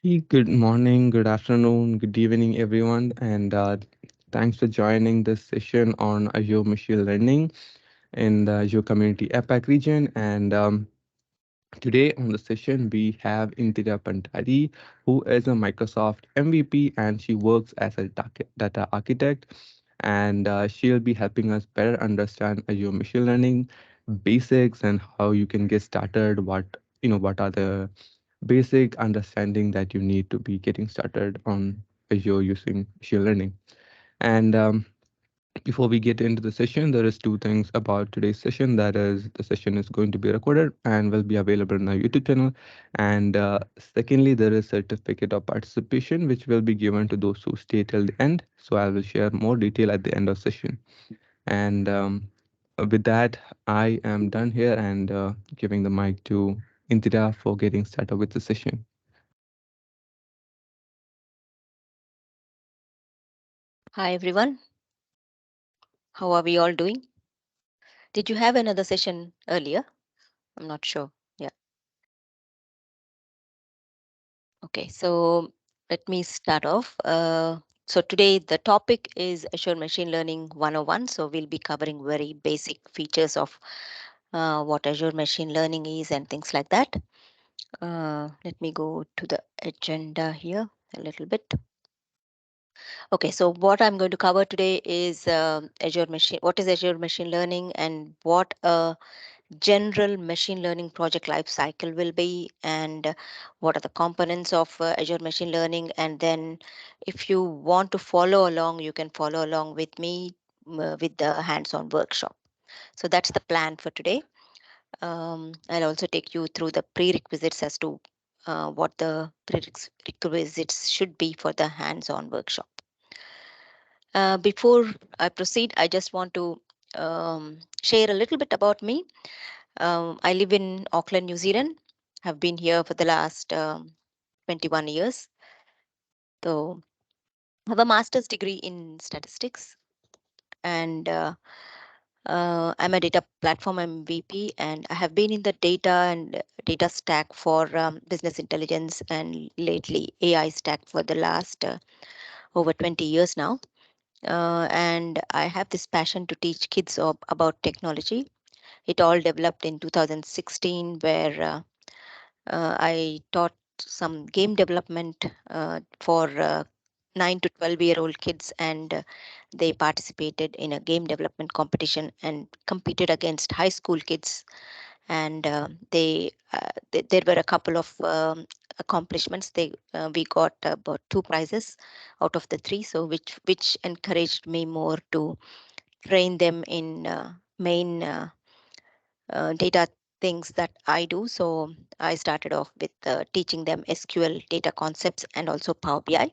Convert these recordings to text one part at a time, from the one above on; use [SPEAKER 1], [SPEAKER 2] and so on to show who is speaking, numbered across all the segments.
[SPEAKER 1] Good morning, good afternoon, good evening, everyone, and thanks for joining this session on Azure Machine Learning in the Azure Community APAC region. And today on the session, we have Indira Bandari, who is a Microsoft MVP, and she works as a data architect. And she'll be helping us better understand Azure Machine Learning basics and how you can get started. What are the basic understanding that you need to be getting started on Azure using machine learning. And before we get into the session, there is two things about today's session. That is, the session is going to be recorded and will be available on our YouTube channel. And secondly, there is certificate of participation, which will be given to those who stay till the end. So I will share more detail at the end of session. And with that, I am done here and giving the mic to Indira for getting started with the session.
[SPEAKER 2] Hi everyone, how are we all doing? Did you have another session earlier? I'm not sure. Yeah. Okay, so let me start off. So today the topic is Azure Machine Learning 101. So we'll be covering very basic features of what Azure Machine Learning is and things like that. Let me go to the agenda here a little bit. Okay, so what I'm going to cover today is what is Azure Machine Learning and what a general machine learning project life cycle will be, and what are the components of Azure Machine Learning. And then if you want to follow along, you can follow along with me with the hands-on workshop. So that's the plan for today. I'll also take you through the prerequisites as to what the prerequisites should be for the hands-on workshop. Before I proceed, I just want to share a little bit about me. I live in Auckland, New Zealand. Have been here for the last 21 years. So I have a master's degree in statistics, and I'm a data platform MVP, and I have been in the data and data stack for business intelligence and lately AI stack for the last over 20 years now. And I have this passion to teach kids about technology. It all developed in 2016, where I taught some game development for 9 to 12-year-old kids, and they participated in a game development competition and competed against high school kids. And there were a couple of accomplishments. We got about two prizes out of the three, so which encouraged me more to train them in main data things that I do. So I started off with teaching them SQL data concepts and also Power BI.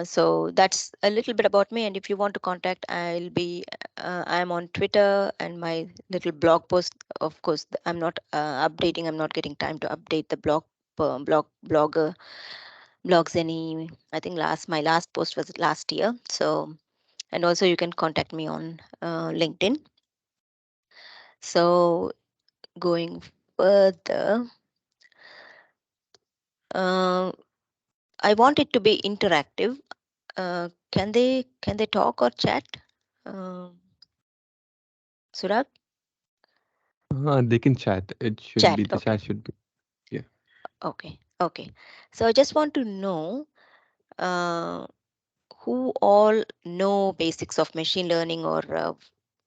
[SPEAKER 2] So that's a little bit about me. And if you want to contact, I'm on Twitter and my little blog post. Of course, I'm not updating. I'm not getting time to update the blogs any. I think my last post was last year. So, and also you can contact me on LinkedIn. So going further, uh, I want it to be interactive. Can they talk or chat? Uh, Surab?
[SPEAKER 1] They can chat. It should
[SPEAKER 2] Chat.
[SPEAKER 1] be the
[SPEAKER 2] Okay.
[SPEAKER 1] chat should be. Yeah.
[SPEAKER 2] Okay. Okay. So I just want to know uh, who all know basics of machine learning or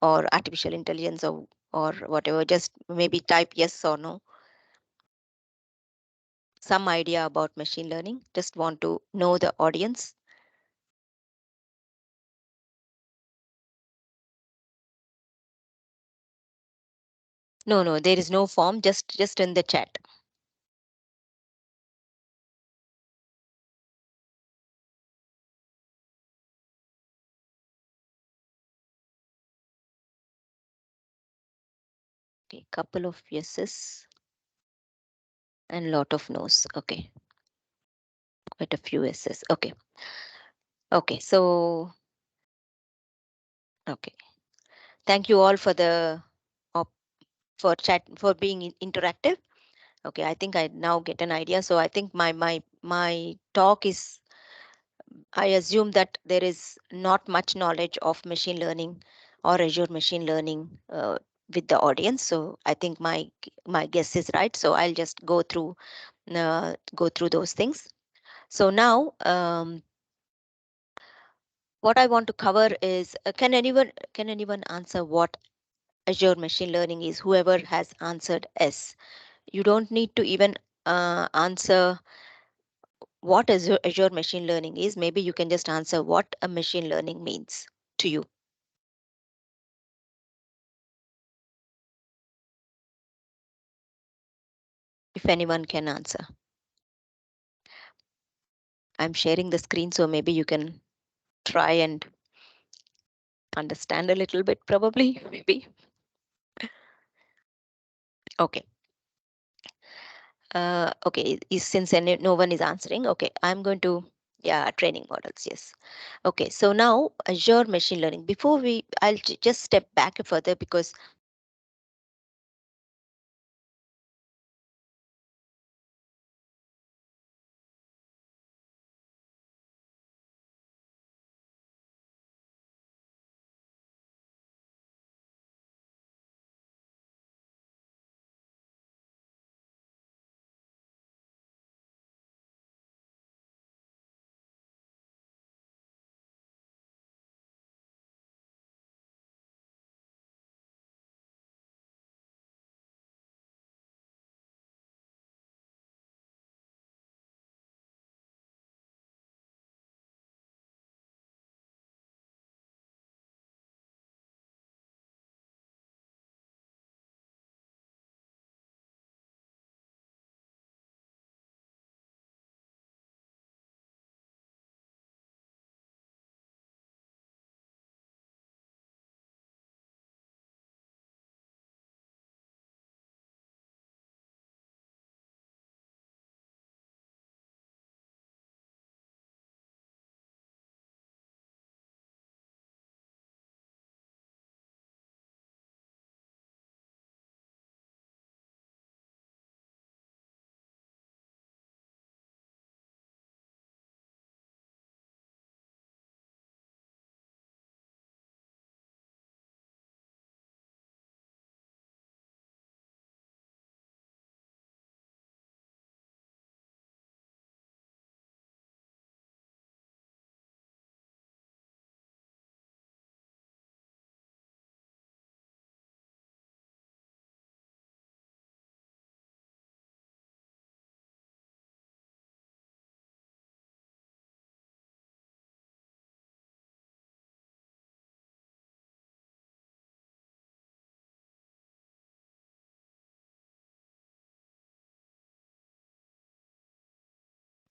[SPEAKER 2] artificial intelligence or whatever. Just maybe type yes or no. Some idea about machine learning. Just want to know the audience. No, no, there is no form. Just in the chat. Okay, couple of yeses and lot of no's. Okay, quite a few yeses. Okay. Okay. So okay. Thank you all for the op- for chat for being interactive. Okay, I think I now get an idea. So I think my talk is, I assume that there is not much knowledge of machine learning or Azure machine learning with the audience. So I think my guess is right. So I'll just go through those things. So now, what I want to cover is, can anyone answer what Azure machine learning is? Whoever has answered S, you don't need to even answer what Azure machine learning is. Maybe you can just answer what a machine learning means to you, if anyone can answer. I'm sharing the screen, so maybe you can try and understand a little bit, probably, maybe. Okay. Okay, since no one is answering, okay, I'm going to, yeah, training models, yes. Okay, so now Azure machine learning. Before I'll just step back further, because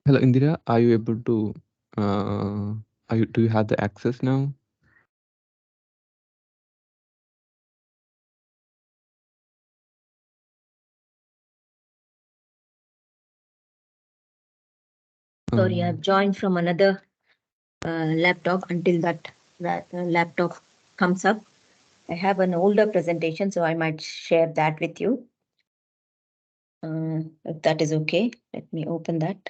[SPEAKER 1] Hello, Indira. Are you able to? Uh, do you have the access now?
[SPEAKER 2] sorry,
[SPEAKER 1] Um,
[SPEAKER 2] I've joined from another laptop until that laptop comes up. I have an older presentation, so I might share that with you. If that is okay, let me open that.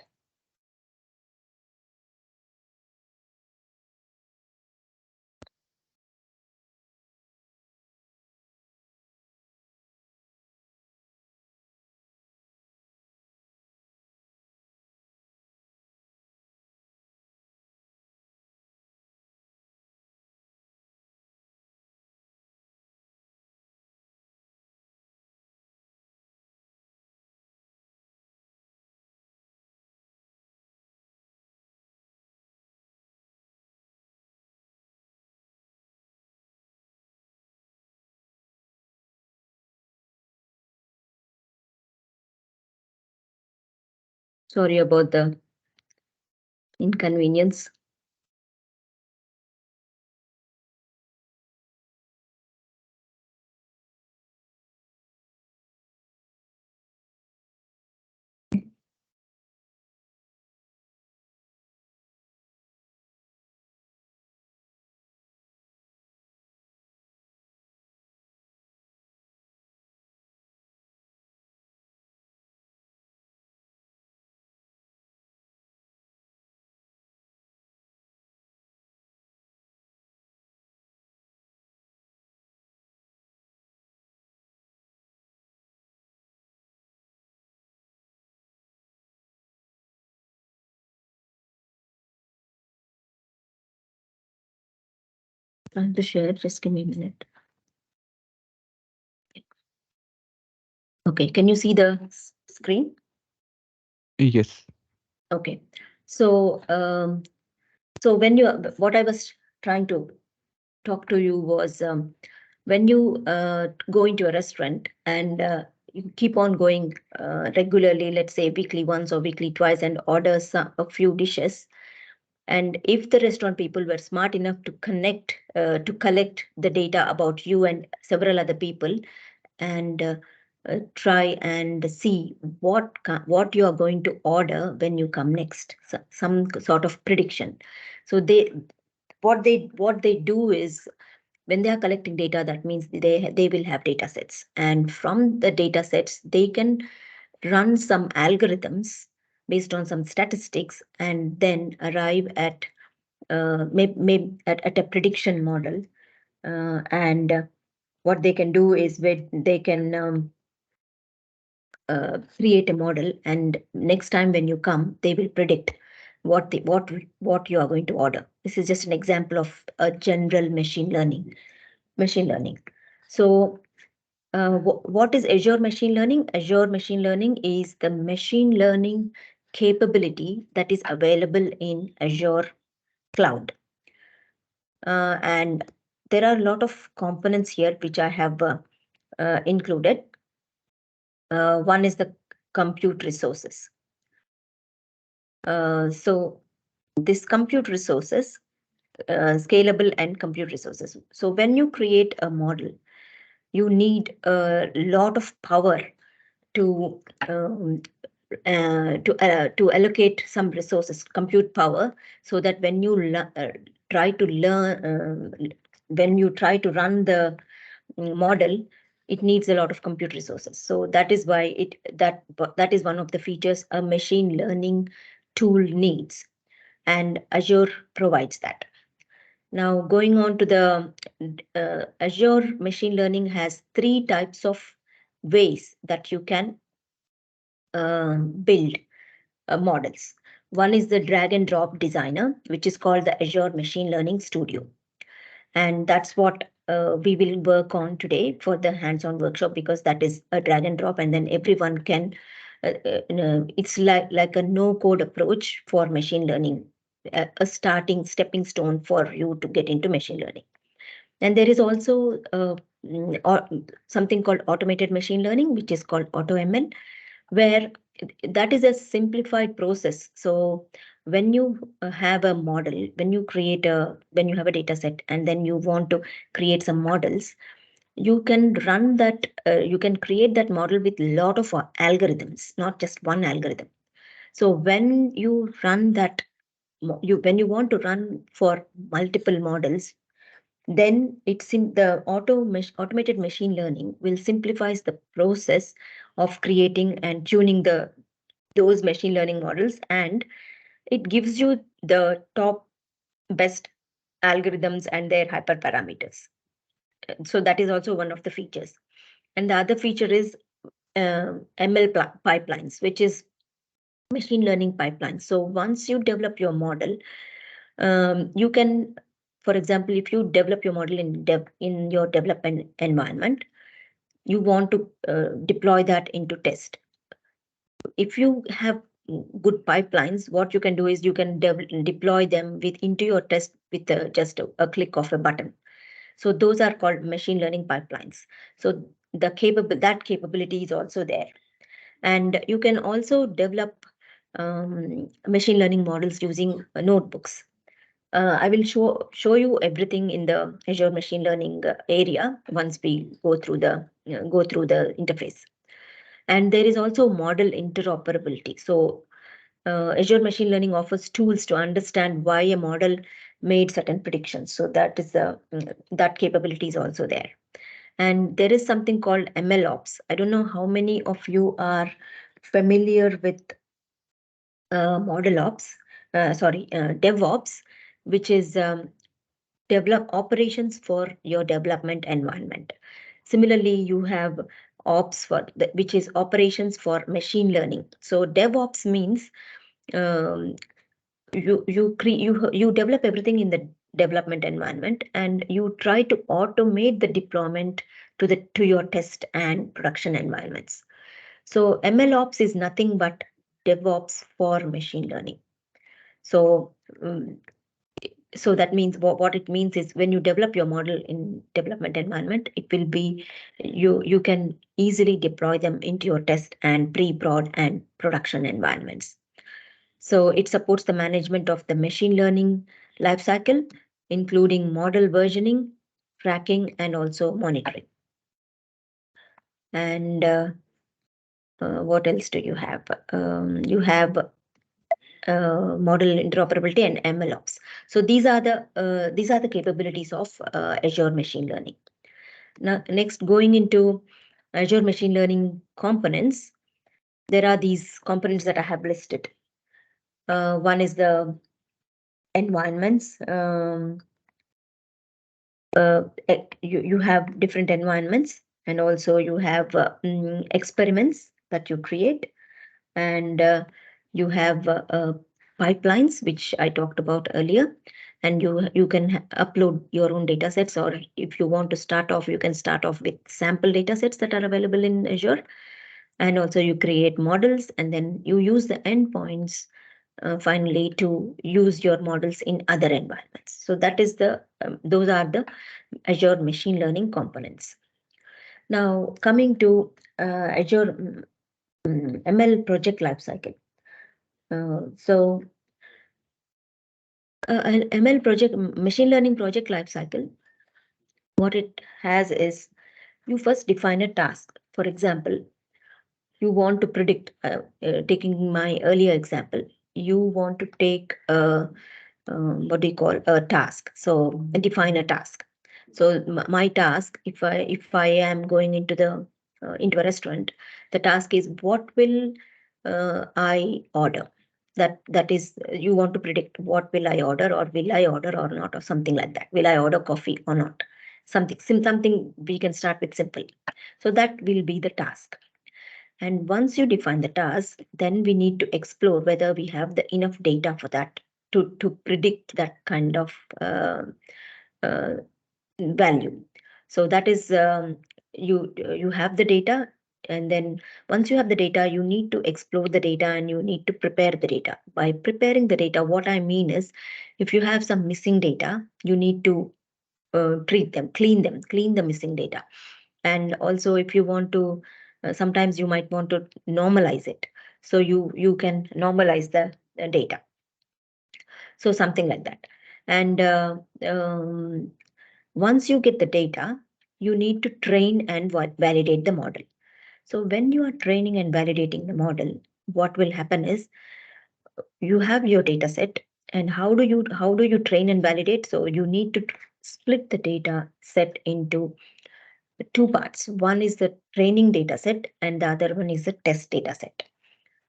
[SPEAKER 2] Sorry about the inconvenience. trying to share. Just give me a minute. Okay, can you see the screen?
[SPEAKER 1] Yes.
[SPEAKER 2] Okay. So, so when you, what I was trying to talk to you was when you go into a restaurant and you keep on going regularly, let's say weekly once or weekly twice, and order a few dishes. And if the restaurant people were smart enough to to collect the data about you and several other people, and try and see what you are going to order when you come next, so, some sort of prediction. So what they do is, when they are collecting data, that means they will have data sets, and from the data sets they can run some algorithms based on some statistics, and then arrive at maybe at a prediction model. And what they can do is they can create a model, and next time when you come they will predict what you are going to order. This is just an example of a general machine learning. So what is Azure Machine Learning? Azure Machine Learning is the machine learning capability that is available in Azure Cloud. And there are a lot of components here which I have included. One is the compute resources. So this compute resources, scalable and compute resources. So when you create a model, you need a lot of power to to allocate some resources, compute power, so that when you try to learn, when you try to run the model, it needs a lot of compute resources. So that is why that is one of the features a machine learning tool needs, and Azure provides that. Now, going on to the Azure Machine Learning has three types of ways that you can build models. One is the drag and drop designer, which is called the Azure Machine Learning Studio. And that's what we will work on today for the hands-on workshop, because that is a drag and drop, and then everyone can, it's like a no-code approach for machine learning, a starting stepping stone for you to get into machine learning. And there is also something called automated machine learning, which is called AutoML, where that is a simplified process. So when you have a model, when you have a data set and then you want to create some models, you can run that, you can create that model with a lot of algorithms, not just one algorithm. So when you run that, when you want to run for multiple models, then it's in the automated machine learning will simplifies the process of creating and tuning those machine learning models, and it gives you the top best algorithms and their hyperparameters. So that is also one of the features. And the other feature is ML pipelines, which is machine learning pipelines. So once you develop your model, you can, for example, if you develop your model in your development environment, you want to deploy that into test. If you have good pipelines, what you can do is you can deploy them into your test with just a click of a button. So those are called machine learning pipelines. So that capability is also there. And you can also develop machine learning models using notebooks. I will show you everything in the Azure Machine Learning area once we go through the interface. And there is also model interoperability. So Azure Machine Learning offers tools to understand why a model made certain predictions. So that capability is also there. And there is something called ML Ops. I don't know how many of you are familiar with model ops, DevOps, which is develop operations for your development environment. Similarly, you have ops which is operations for machine learning. So DevOps means you develop everything in the
[SPEAKER 3] development environment, and you try to automate the deployment to your test and production environments. So MLOps is nothing but DevOps for machine learning. So um, so that means what it means is when you develop your model in development environment, it will be you can easily deploy them into your test and pre-prod and production environments. So it supports the management of the machine learning lifecycle, including model versioning, tracking, and also monitoring. And what else do you have? You have model interoperability and MLOps. So these are the capabilities of Azure Machine Learning. Now, next, going into Azure Machine Learning components, there are these components that I have listed. One is the environments. You have different environments, and also you have experiments that you create, and you have pipelines, which I talked about earlier, and you can upload your own data sets, or if you want to start off, you can start off with sample data sets that are available in Azure, and also you create models, and then you use the endpoints finally to use your models in other environments. So that is the those are the Azure machine learning components. Now coming to Azure ML project lifecycle. So an ML project, machine learning project lifecycle, what it has is you first define a task. For example, you want to predict, taking my earlier example, you want to take what do you call a task. So define a task. So my task, if I am going into a restaurant, the task is what will I order. That is, you want to predict what will I order, or will I order or not, or something like that. Will I order coffee or not? Something we can start with simple. So that will be the task. And once you define the task, then we need to explore whether we have the enough data for that to predict that kind of uh, value. So that is you have the data, and then once you have the data, you need to explore the data and you need to prepare the data. By preparing the data, what I mean is, if you have some missing data, you need to treat them, clean the missing data. And also, if you want to, sometimes you might want to normalize it, so you can normalize the data. So something like that. And once you get the data, you need to train and validate the model. So when you are training and validating the model, what will happen is you have your data set, and how do you train and validate? So you need to split the data set into two parts. One is the training data set, and the other one is the test data set.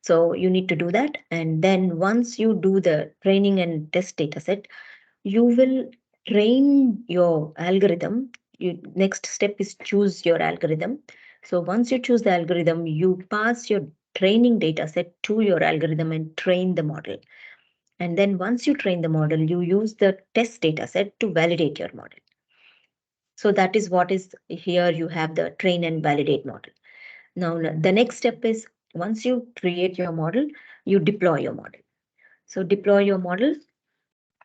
[SPEAKER 3] So you need to do that. And then once you do the training and test data set, you will train your algorithm. Next step is choose your algorithm. So once you choose the algorithm, you pass your training data set to your algorithm and train the model. And then once you train the model, you use the test data set to validate your model. So that is what is here. You have the train and validate model. Now, the next step is, once you create your model, you deploy your model. So deploy your model,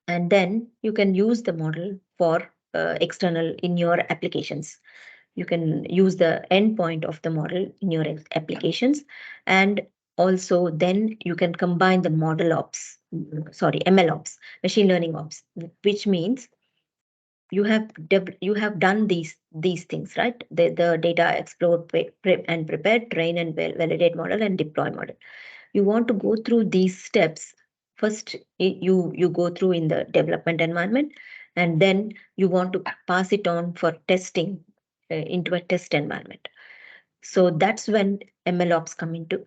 [SPEAKER 3] and then you can use the model for external in your applications. You can use the endpoint of the model in your applications, and also then you can combine the model ops, sorry, ML ops, machine learning ops, which means you have done these things, right? The data explore, and prepare, train and validate model, and deploy model. You want to go through these steps. First, you go through in the development environment, and then you want to pass it on for testing into a test environment. So that's when MLOps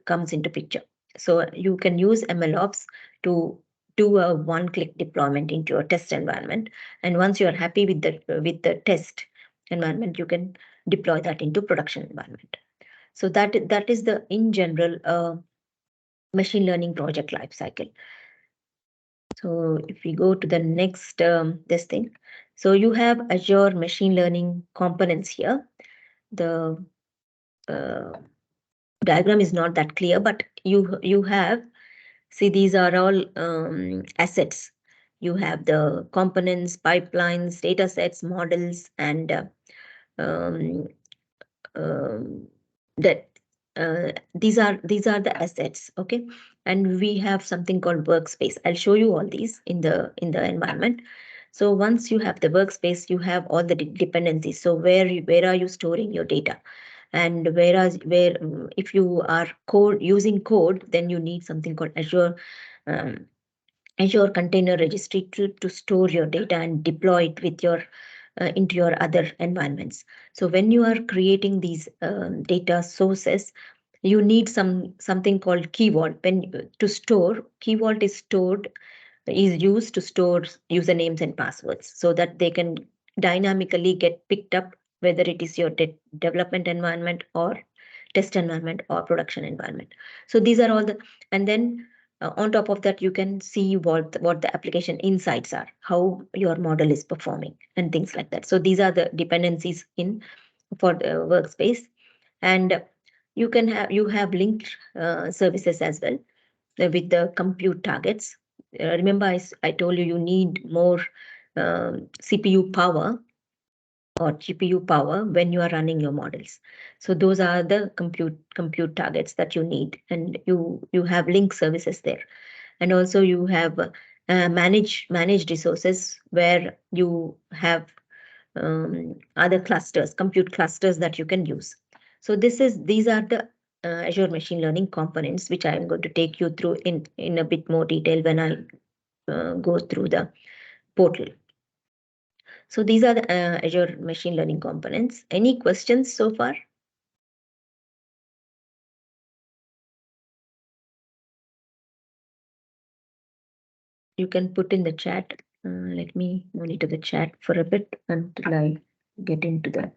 [SPEAKER 3] comes into picture. So you can use MLOps to do a one-click deployment into your test environment. And once you are happy with the test environment, you can deploy that into production environment. So that is the in general machine learning project lifecycle. So if we go to the next this thing, so you have Azure Machine Learning components here. The uh, diagram is not that clear, but you have, see, these are all assets. You have the components, pipelines, data sets, models, and um, um, that these are the assets. Okay, and we have something called workspace. I'll show you all these in the environment. So once you have the workspace, you have all the dependencies. So where are you storing your data? And if you are using code, then you need something called um, Azure Container Registry to store your data and deploy it with your into your other environments. So when you are creating these data sources, you need something called key vault. To store, key vault is used to store usernames and passwords so that they can dynamically get picked up, whether it is your development environment or test environment or production environment. So these are all the, and then on top of that, you can see what the application insights are, how your model is performing, and things like that. So these are the dependencies in for the workspace. And you have linked services as well with the compute targets. Remember, I told you you need more CPU power or GPU power when you are running your models. So those are the compute targets that you need, and you have link services there. And also you have managed resources where you have other clusters, compute clusters that you can use. So these are the Azure Machine Learning components, which I am going to take you through in a bit more detail when I go through the portal. So these are the Azure Machine Learning components. Any questions so far? You can put in the chat. Let me monitor the chat for a bit until I get into that.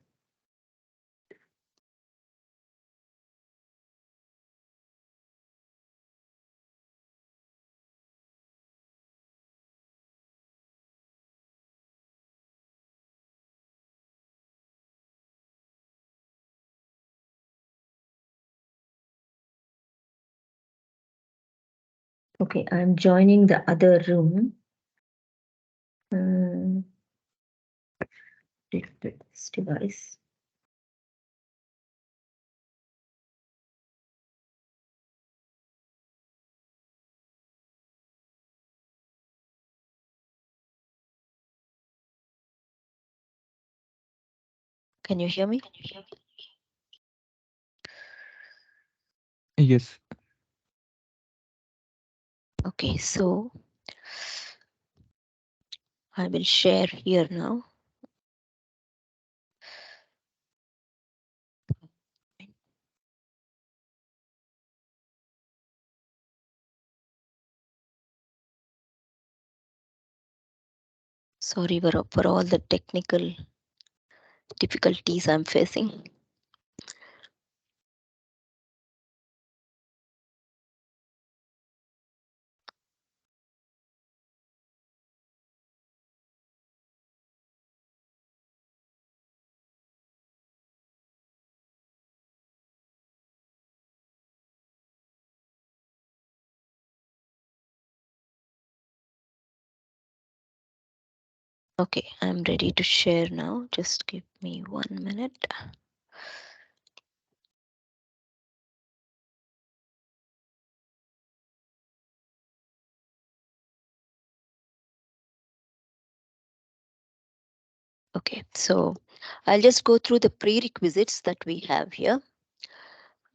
[SPEAKER 3] Okay, I'm joining the other room. This device.
[SPEAKER 2] Can you hear me?
[SPEAKER 1] Yes.
[SPEAKER 2] Okay, so I will share here now. Sorry for all the technical difficulties I'm facing. Okay, I'm ready to share now. Just give me 1 minute. Okay, so I'll just go through the prerequisites that we have here.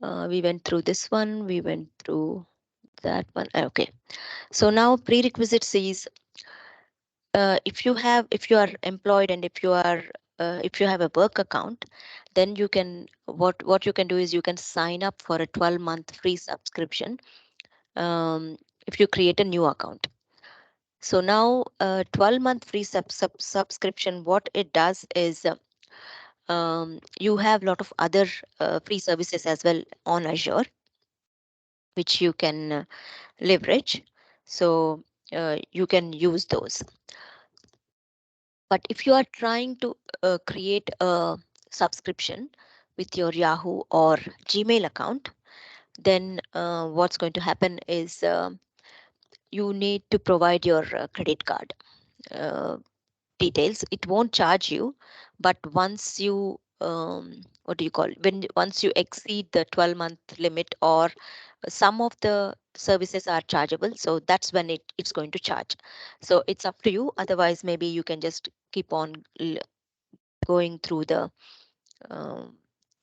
[SPEAKER 2] We went through this one, we went through that one. Okay, so now prerequisites is if you are employed and if you have a work account, then you can what you can do is you can sign up for a 12-month free subscription if you create a new account. So now 12-month free subscription, what it does is you have a lot of other free services as well on Azure, which you can leverage. So you can use those. But if you are trying to create a subscription with your Yahoo or Gmail account, then what's going to happen is you need to provide your credit card uh, details. It won't charge you, but once you what do you call it? Once you exceed the 12-month limit, or some of the services are chargeable, so that's when it's going to charge. So it's up to you. Otherwise, maybe you can just keep on going um,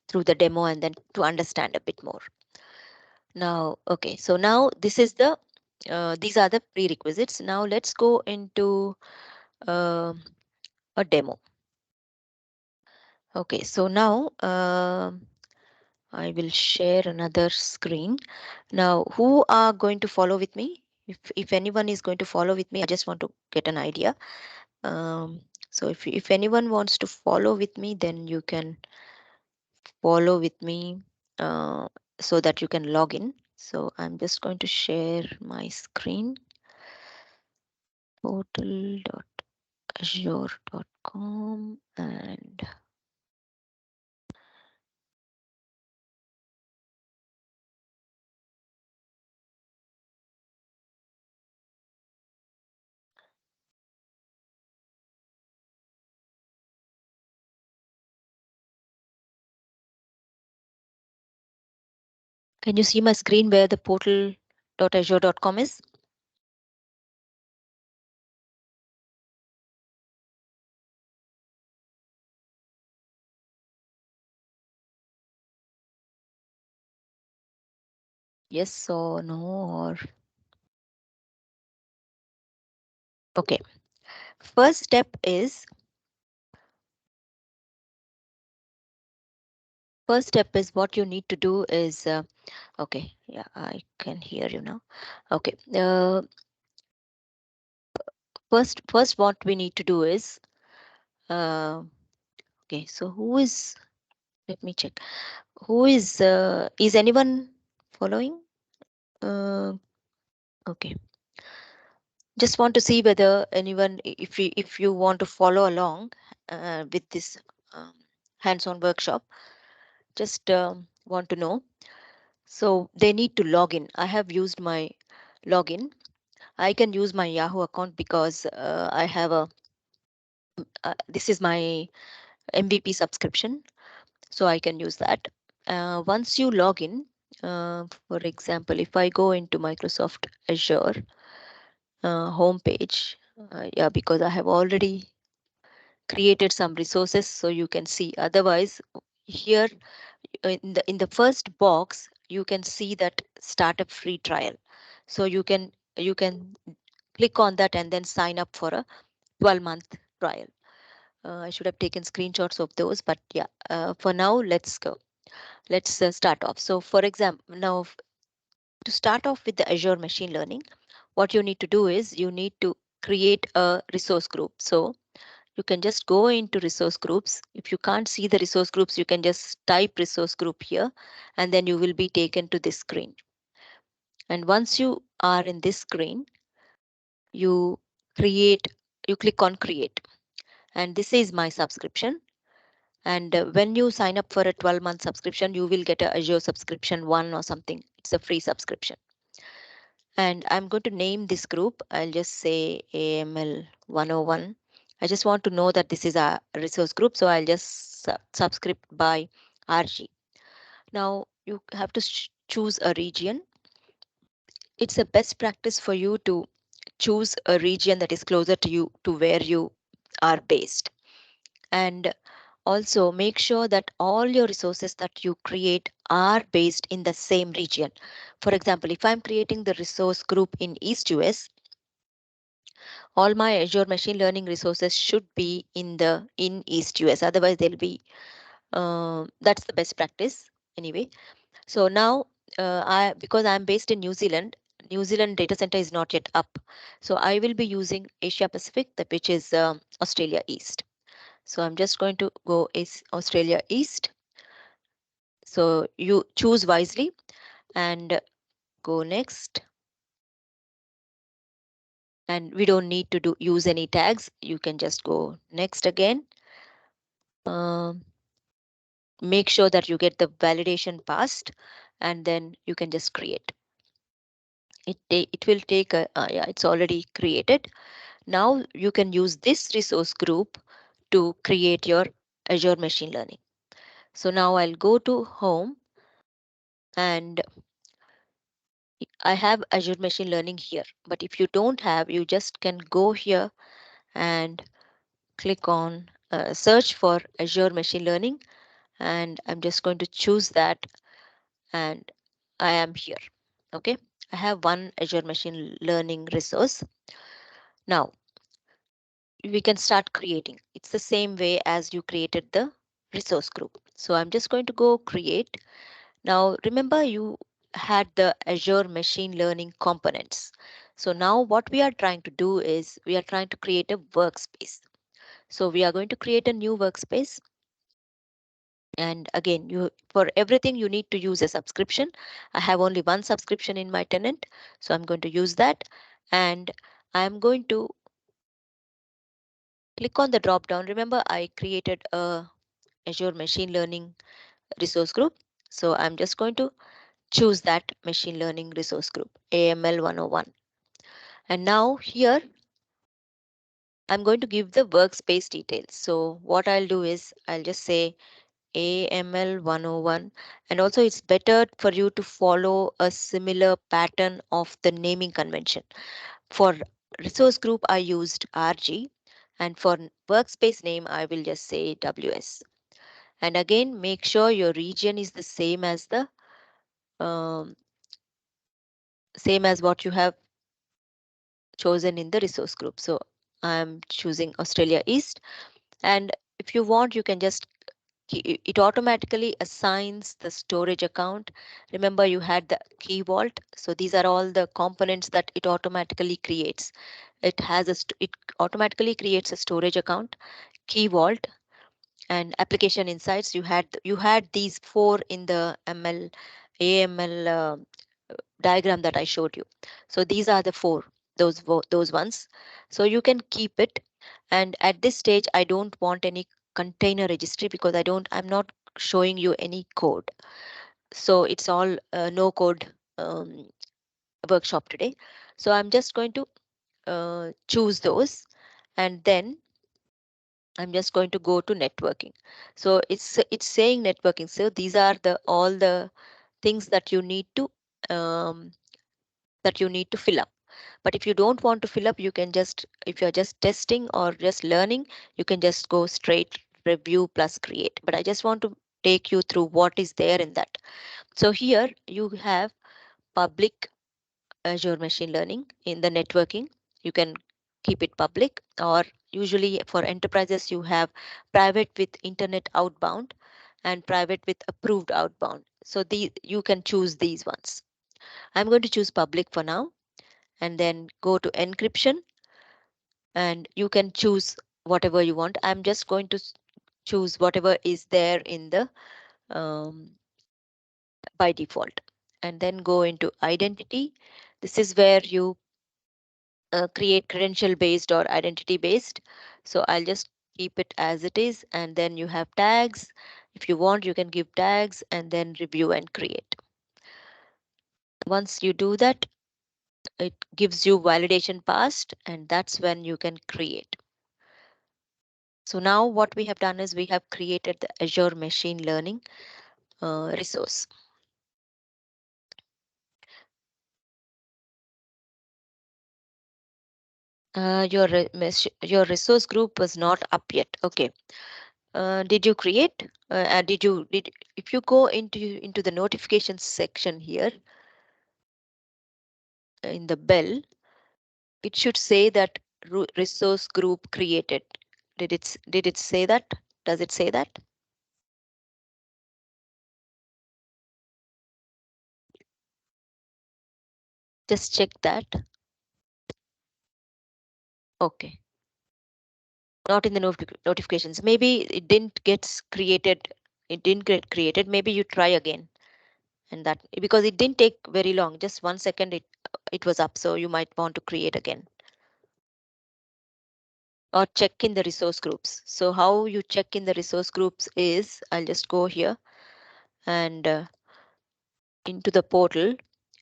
[SPEAKER 2] through the demo and then to understand a bit more. Now, okay, so now this is the these are the prerequisites. Now let's go into uh, a demo. Okay, so now I will share another screen. Now, who are going to follow with me? If anyone is going to follow with me, I just want to get an idea. So if anyone wants to follow with me, then you can follow with me so that you can log in. So I'm just going to share my screen. Portal.azure.com, and can you see my screen where the portal.azure.com is? Yes or no, or okay. First step is what you need to do is okay, yeah, I can hear you now. Okay, first what we need to do is uh, okay, so who is, let me check, who is anyone following? uh, okay, just want to see whether anyone, if you want to follow along with this um, hands-on workshop, just want to know. So they need to log in. I have used my login. I can use my Yahoo account because I have a this is my MVP subscription, so I can use that. Once you log in, for example, if I go into Microsoft Azure homepage, yeah, because I have already created some resources, so you can see. Otherwise, here in the first box, you can see that startup free trial. So you can click on that and then sign up for a 12-month trial. I should have taken screenshots of those, but yeah, for now, let's go. Let's start off. So for example, now to start off with the Azure Machine Learning, what you need to do is you need to create a resource group. So you can just go into resource groups. If you can't see the resource groups, you can just type resource group here, and then you will be taken to this screen. And once you are in this screen, you create, you click on create. And this is my subscription. And when you sign up for a 12-month subscription, you will get a Azure subscription one or something. It's a free subscription. And I'm going to name this group. I'll just say AML 101. I just want to know that this is a resource group. So I'll just subscribe by RG. Now you have to choose a region. It's a best practice for you to choose a region that is closer to you, to where you are based. And also make sure that all your resources that you create are based in the same region. For example, if I'm creating the resource group in East US, all my Azure machine learning resources should be in East US. Otherwise, they'll be that's the best practice anyway. So now, I because I'm based in New Zealand, New Zealand data center is not yet up. So I will be using Asia Pacific, that which is Australia East. So I'm just going to go is Australia East. So you choose wisely and go next. and we don't need to use any tags. You can just go next again. Um, Make sure that you get the validation passed, and then you can just create. It will take a, yeah, it's already created. Now you can use this resource group to create your Azure Machine Learning. So now I'll go to home, and I have Azure Machine Learning here. But if you don't have, you just can go here and click on search for Azure Machine Learning, and I'm just going to choose that, and I am here. Okay, I have one Azure Machine Learning resource. Now we can start creating. It's the same way as you created the resource group. So I'm just going to go create. Now remember, you had the Azure Machine Learning components. So now what we are trying to do is we are trying to create a workspace. So we are going to create a new workspace. And again, you, for everything you need to use a subscription. I have only one subscription in my tenant, so I'm going to use that. And I'm going to click on the drop down. Remember, I created a Azure Machine Learning resource group. So I'm just going to choose that machine learning resource group, AML 101. And now here, I'm going to give the workspace details. So what I'll do is I'll just say AML 101. And also it's better for you to follow a similar pattern of the naming convention. For resource group, I used RG, and for workspace name, I will just say WS. And again, make sure your region is the um, same as what you have chosen in the resource group. So I'm choosing Australia East. And if you want, you can just it automatically assigns the storage account. Remember, you had the key vault. So these are all the components that it automatically creates. It automatically creates a storage account, key vault, and application insights. You had these four in the AML diagram that I showed you. So these are the four, those ones. So you can keep it. And at this stage, I don't want any container registry because I'm not showing you any code. So it's all no code workshop today. So I'm just going to choose those, and then I'm just going to go to networking. So it's saying networking. So these are the all the things um, that you need to fill up. But if you don't want to fill up, you can just, if you're just testing or just learning, you can just go straight review plus create. But I just want to take you through what is there in that. So here you have public Azure Machine Learning in the networking. You can keep it public, or usually for enterprises, you have private with internet outbound and private with approved outbound. So you can choose these ones. I'm going to choose public for now, and then go to encryption, and you can choose whatever you want. I'm just going to choose whatever is there in the um, by default, and then go into identity. This is where you create credential based or identity based. So I'll just keep it as it is, and then you have tags. If you want, you can give tags and then review and create. Once you do that, it gives you validation passed, and that's when you can create. So now what we have done is we have created the Azure Machine Learning resource. Your resource group was not up yet. Okay. Did you create? Did If you go into the notifications section here in the bell, it should say that resource group created. Did it say that? Does it say that? Just check that. Okay. Not in the notifications. Maybe it didn't get created. It didn't get created. Maybe you try again, and that, because it didn't take very long, just 1 second, it was up. So you might want to create again. or check in the resource groups. So how you check in the resource groups is, I'll just go here and into the portal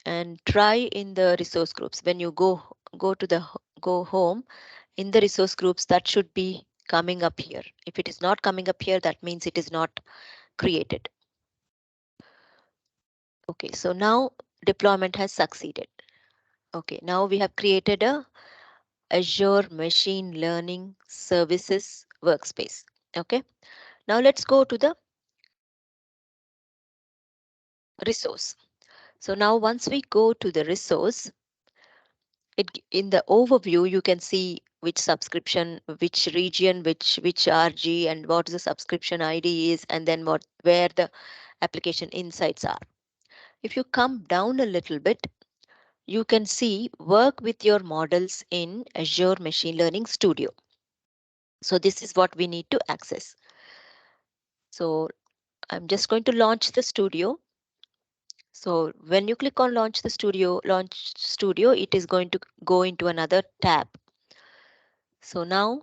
[SPEAKER 2] and try in the resource groups. When you go to the go home, in the resource groups, that should be coming up here. If it is not coming up here, that means it is not created. Okay, so now deployment has succeeded. Okay, now we have created a Azure Machine Learning Services workspace. Okay, now let's go to the resource. So now once we go to the resource, in the overview you can see which subscription, which region, which RG, and what the subscription ID is, and then where the application insights are. If you come down a little bit, you can see work with your models in Azure Machine Learning Studio. So this is what we need to access. So I'm just going to launch the studio. So when you click on launch studio, it is going to go into another tab. So now,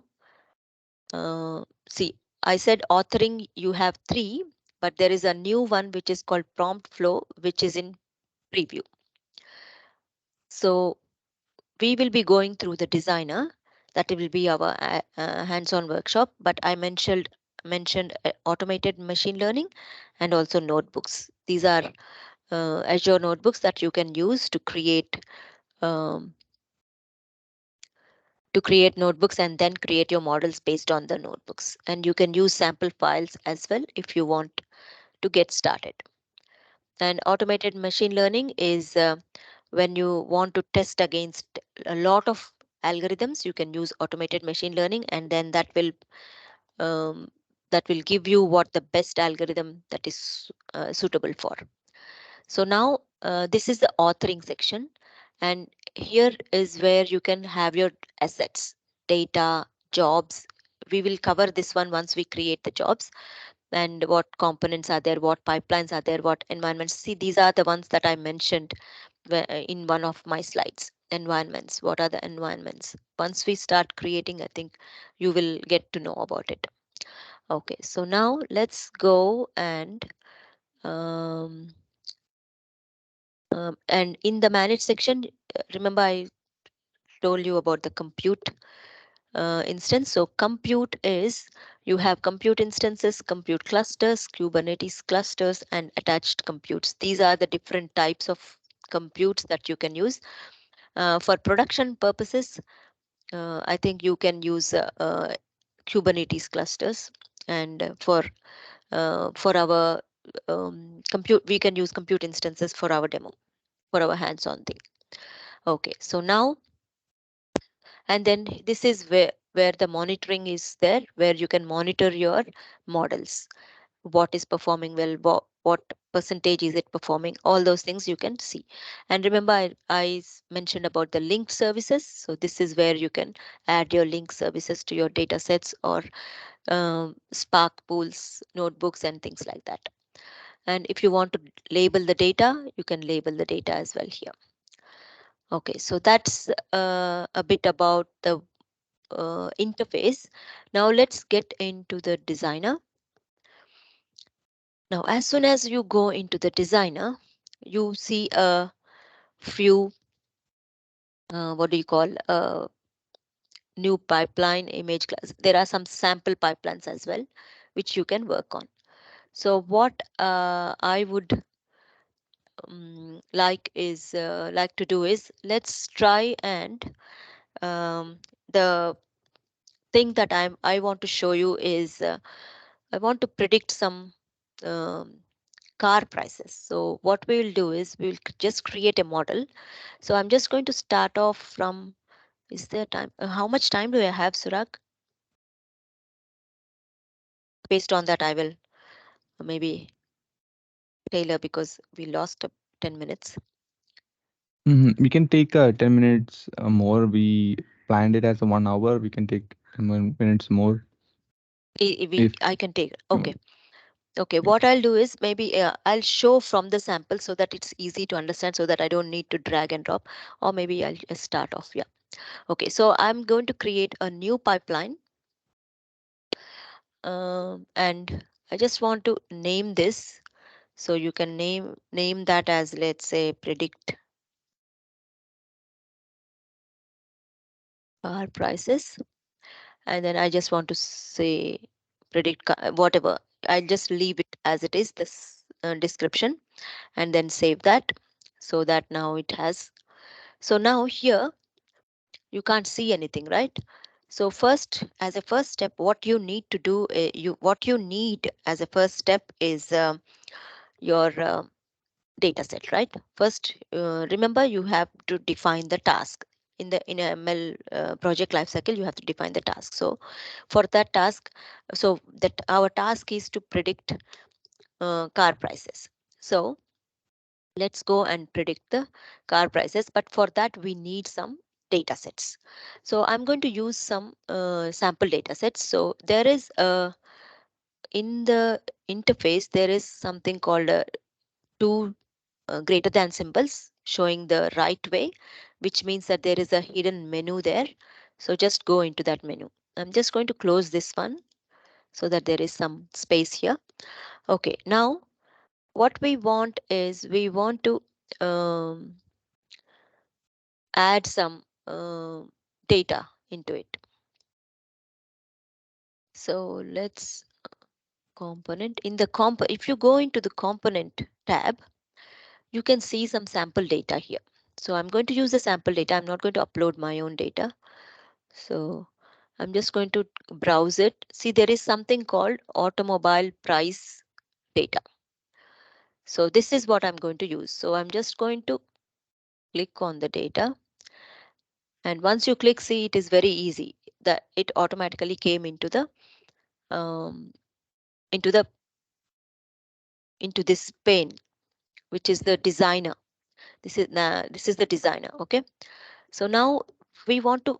[SPEAKER 2] see, I said authoring, you have 3, but there is a new one which is called prompt flow, which is in preview. So we will be going through the designer. That will be our hands-on workshop, but I mentioned automated machine learning and also notebooks. These are Azure notebooks that you can use um, to create notebooks and then create your models based on the notebooks. And you can use sample files as well if you want to get started. And automated machine learning is when you want to test against a lot of algorithms, you can use automated machine learning, and then um, that will give you what the best algorithm that is suitable for. So now this is the authoring section, and here is where you can have your assets, data, jobs. We will cover this one once we create the jobs, and what components are there, what pipelines are there, what environments. See, these are the ones that I mentioned in one of my slides. Environments, what are the environments? Once we start creating, I think you will get to know about it. Okay, so now let's go um, and in the manage section, remember I told you about the compute instance. So compute is, you have compute instances, compute clusters, Kubernetes clusters, and attached computes. These are the different types of computes that you can use. For production purposes, I think you can use Kubernetes clusters, and for our compute, we can use compute instances for our demo, for our hands-on thing. Okay, so now, and then this is where the monitoring is there, where you can monitor your models, what is performing well, what percentage is it performing, all those things you can see. And remember, I mentioned about the linked services. So this is where you can add your link services to your data sets, or Spark pools, notebooks, and things like that. And if you want to label the data, you can label the data as well here. Okay, so that's a bit about the interface. Now let's get into the designer. Now, as soon as you go into the designer, you see a few, what do you call, new pipeline image class. There are some sample pipelines as well, which you can work on. So what I would like to do is, let's try and the thing that I want to show you is I want to predict some um, car prices. So what we will do is we will just create a model. So I'm just going to start off from, is there time? How much time do I have, Surag? Based on that, I will maybe tailor, because we lost 10 minutes.
[SPEAKER 1] We can take 10 minutes more. We planned it as a 1 hour. We can take 10 minutes more if
[SPEAKER 2] I can take,
[SPEAKER 1] you
[SPEAKER 2] okay.
[SPEAKER 1] want.
[SPEAKER 2] Okay, what I'll do is maybe I'll show from the sample so that it's easy to understand, so that I don't need to drag and drop, or maybe I'll just start off. Yeah. Okay, so I'm going to create a new pipeline, and I just want to name this. So you can name that as, let's say, predict car prices, and then I just want to say predict whatever. I'll just leave it as it is, this description, and then save that, so that now it has. So now here you can't see anything, right? So first, as a first step, what you need to do, what you need as a first step is your data set, right? First, remember, you have to define the task. In a ML project lifecycle, you have to define the task. So for that task, so that our task is to predict car prices. So let's go and predict the car prices, but for that we need some data sets. So I'm going to use some sample data sets. So there is a, in the interface, there is something called a two greater than symbols showing the right way, which means that there is a hidden menu there. So just go into that menu. I'm just going to close this one so that there is some space here. Okay, now what we want is, we want to um, add some data into it. So let's component in the if you go into the component tab, you can see some sample data here. So I'm going to use the sample data. I'm not going to upload my own data. So I'm just going to browse it. See, there is something called automobile price data. So this is what I'm going to use. So I'm just going to click on the data. And once you click, see, it is very easy that it automatically came um, into the into this pane, which is the designer. This is the designer. Okay. So now we want to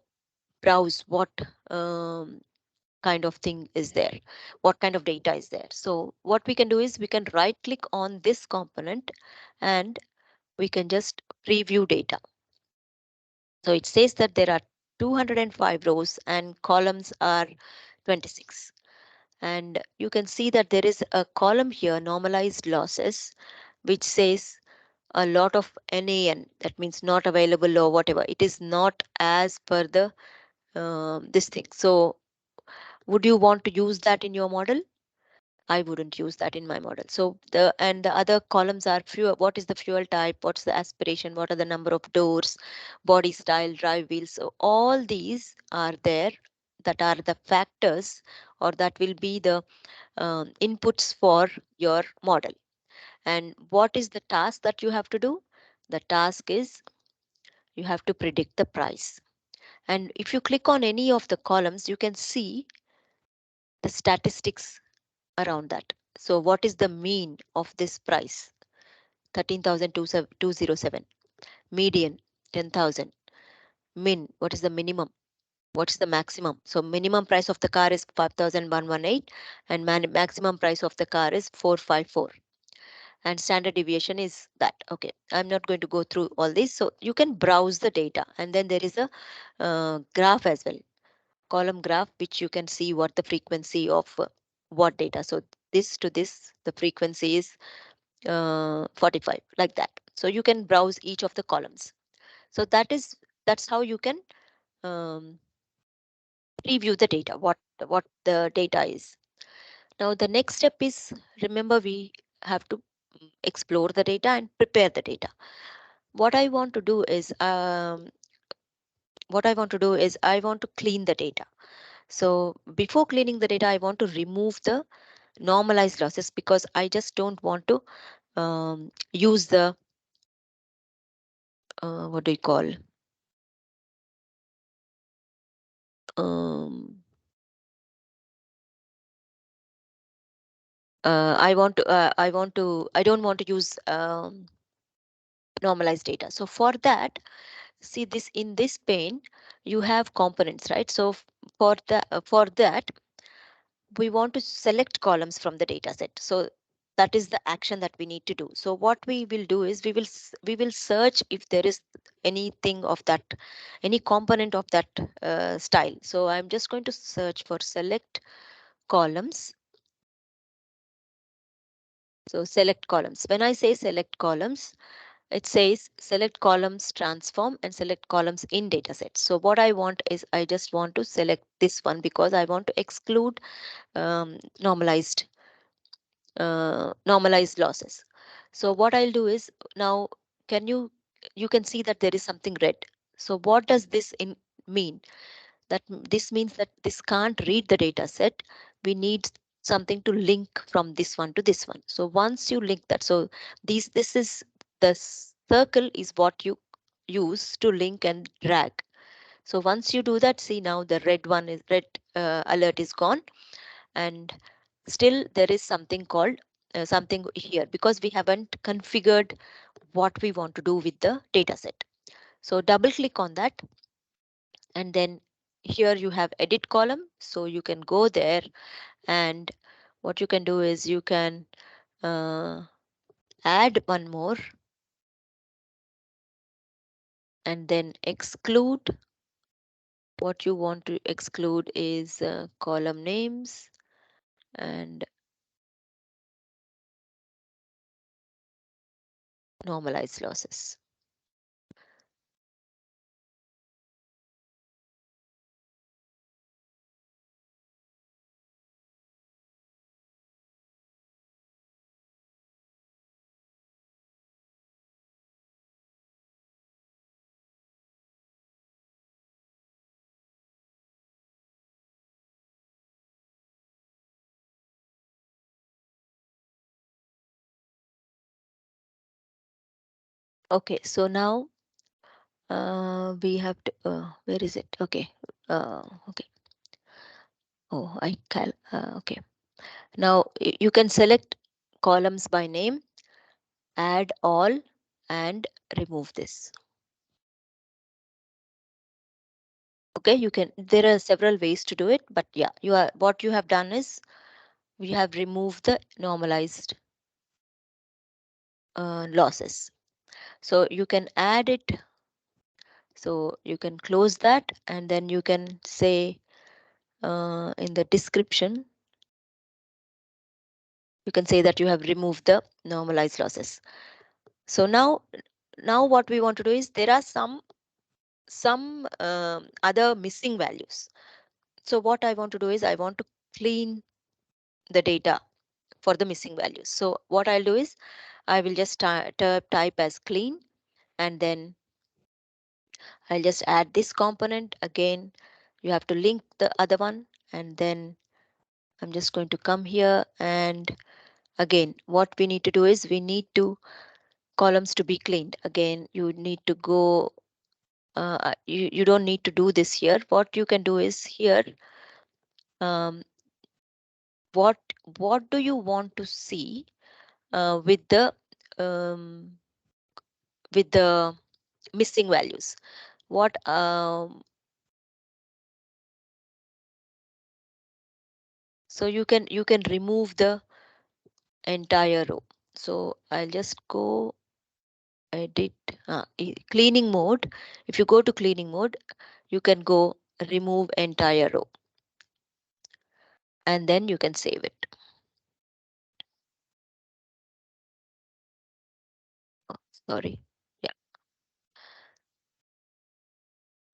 [SPEAKER 2] browse what um, kind of thing is there, what kind of data is there. So what we can do is, we can right click on this component and we can just preview data. So it says that there are 205 rows and columns are 26. And you can see that there is a column here, normalized losses, which says a lot of NAN, that means not available or whatever. It is not as per the this thing. So would you want to use that in your model? I wouldn't use that in my model. So the other columns are fuel. What is the fuel type? What's the aspiration? What are the number of doors, body style, drive wheels? So all these are there. That are the factors, or that will be the inputs for your model. And what is the task that you have to do? The task is, you have to predict the price. And if you click on any of the columns, you can see the statistics around that. So what is the mean of this price? 13,207. Median 10,000. Min, what is the minimum? What's the maximum? So minimum price of the car is 5,118 and maximum price of the car is 454. And standard deviation is that. Okay, I'm not going to go through all this. So you can browse the data, and then there is a graph as well, column graph, which you can see what the frequency of what data. So this to this, the frequency is 45, like that. So you can browse each of the columns. So that's how you can um, preview the data, what the data is. Now the next step is, remember, we have to explore the data and prepare the data. What I want to do is I want to clean the data. So before cleaning the data, I want to remove the normalized losses, because I just don't want to use the what do you call, um, I don't want to use normalized data. So for that, see, this in this pane you have components, right? So for that we want to select columns from the data set. So that is the action that we need to do. So what we will do is we will search if there is anything of that, any component of that style. So I'm just going to search for select columns. So select columns. When I say select columns, it says select columns transform and select columns in dataset. So what I want is I just want to select this one because I want to exclude normalized normalized losses. So what I'll do is now, can you can see that there is something red. So what does this mean? This means that this can't read the data set. We need something to link from this one to this one. So once you link that, so this is the circle is what you use to link and drag. So once you do that, see now the red alert is gone, and still there is something called something here because we haven't configured what we want to do with the data set. So double click on that, and then here you have edit column, so you can go there, and what you can do is you can uh, add one more and then exclude. What you want to exclude is column names and normalized losses. Okay, so now we have to where is it? Okay, okay. Oh, okay. Now you can select columns by name, add all, and remove this. Okay, you can, there are several ways to do it, but yeah, what you have done is we have removed the normalized losses. So you can add it. So you can close that, and then you can say in the description, you can say that you have removed the normalized losses. So now what we want to do is there are some other missing values. So what I want to do is I want to clean the data for the missing values. So what I'll do is I will just type as clean, and then I'll just add this component again. You have to link the other one, and then I'm just going to come here, and again what we need to do is we need to columns to be cleaned. Again, you need to go you don't need to do this here. What you can do is here, um, what what do you want to see um, with the missing values? What so you can remove the entire row. So I'll just go edit cleaning mode. If you go to cleaning mode, you can go remove entire row, and then you can save it. Oh, sorry. Yeah.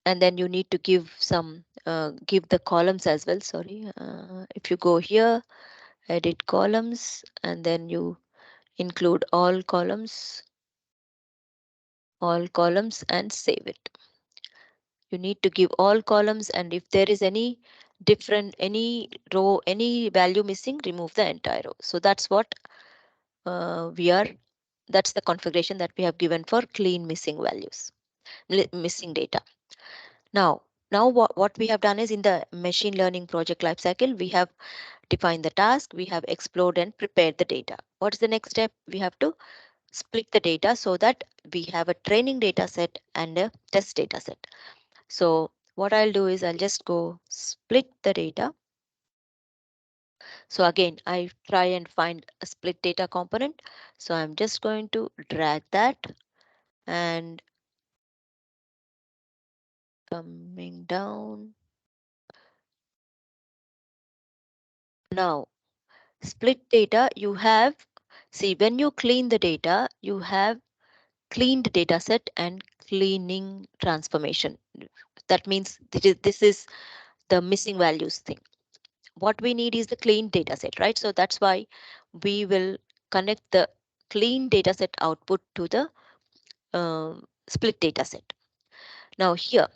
[SPEAKER 2] And then you need to give some give the columns as well. Sorry. If you go here, edit columns, and then you include all columns and save it. You need to give all columns, and if there is any different, any row, any value missing, remove the entire row. So that's what that's the configuration that we have given for clean missing values, missing data. Now what we have done is in the machine learning project lifecycle, we have defined the task, we have explored and prepared the data. What is the next step? We have to split the data so that we have a training data set and a test data set. So what I'll do is I'll just go split the data, So again, I try and find a split data component. So I'm just going to drag that and coming down. Now, split data, you have, see, when you clean the data, you have cleaned data set and cleaning transformation. That means this is the missing values thing. What we need is the clean data set, right? So that's why we will connect the clean data set output to the split data set. Now here,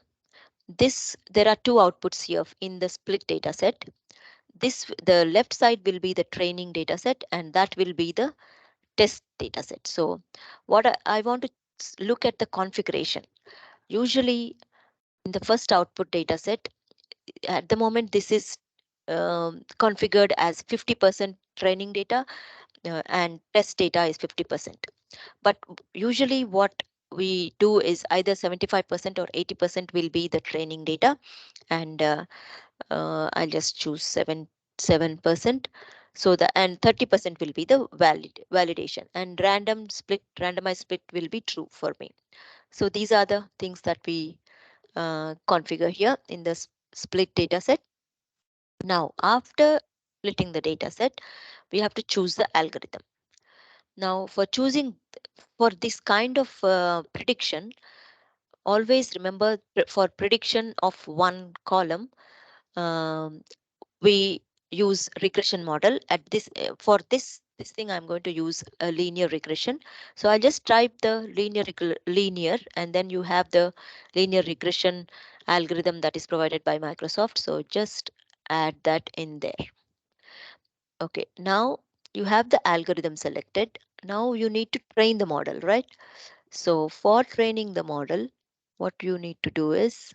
[SPEAKER 2] there are two outputs here in the split data set. The left side will be the training data set, and that will be the test data set. So what I want to look at the configuration. Usually in the first output data set, at the moment this is configured as 50% training data, and test data is 50%. But usually what we do is either 75% or 80% will be the training data, and I'll just choose 7%. So the and 30% will be the validation, and randomized split will be true for me. So these are the things that we configure here in the split data set. Now, after splitting the data set, we have to choose the algorithm. Now, for choosing for this kind of prediction, always remember for prediction of one column, um, we use regression model. At this for this thing, I'm going to use a linear regression. So I just type the linear, and then you have the linear regression algorithm that is provided by Microsoft. So just add that in there. Okay, now you have the algorithm selected. Now you need to train the model, right? So for training the model, what you need to do is,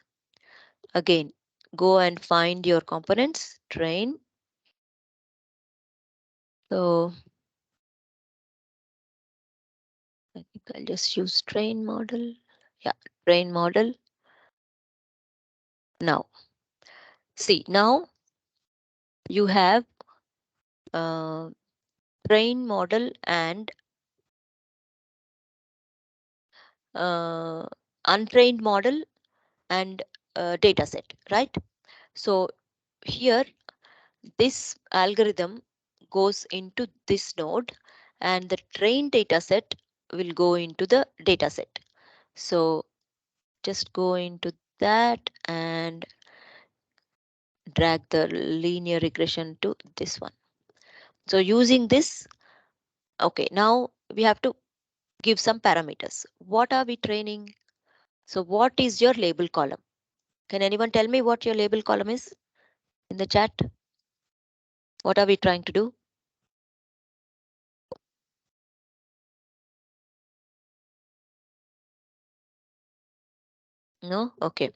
[SPEAKER 2] again, go and find your components, train. So I think I'll just use train model. Yeah, train model. Now, see, now you have uh, train model and uh, untrained model and data set, right? So here, this algorithm goes into this node, and the train data set will go into the data set. So just go into that and drag the linear regression to this one. So using this, okay, now we have to give some parameters. What are we training? So what is your label column? Can anyone tell me what your label column is in the chat? What are we trying to do? No? Okay.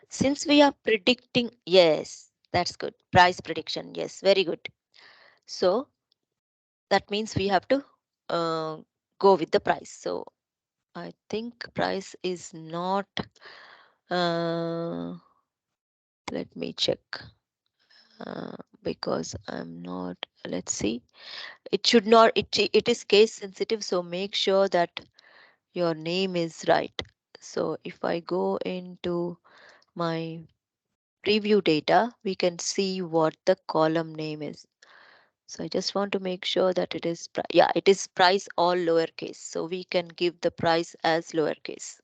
[SPEAKER 2] Since we are predicting, yes, that's good. Price prediction. Yes, very good. So that means we have to uh, go with the price. So I think price is not, uh, let me check, because I'm not, let's see. It should not, it is case sensitive. So make sure that your name is right. So if I go into my preview data, we can see what the column name is. So I just want to make sure that it is, yeah, it is price all lowercase. So we can give the price as lowercase.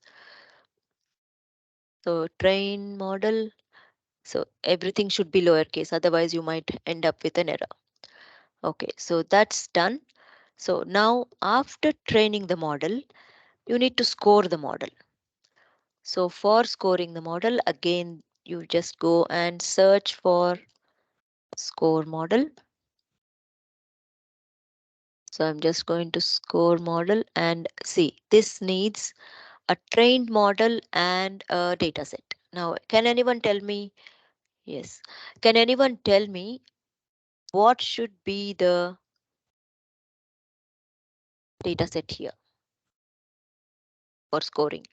[SPEAKER 2] So train model. So everything should be lowercase. Otherwise you might end up with an error. Okay, so that's done. So now after training the model, you need to score the model. So for scoring the model, again, you just go and search for score model. So I'm just going to score model, and see, this needs a trained model and a data set. Now, can anyone tell me? Yes. Can anyone tell me what should be the data set here for scoring?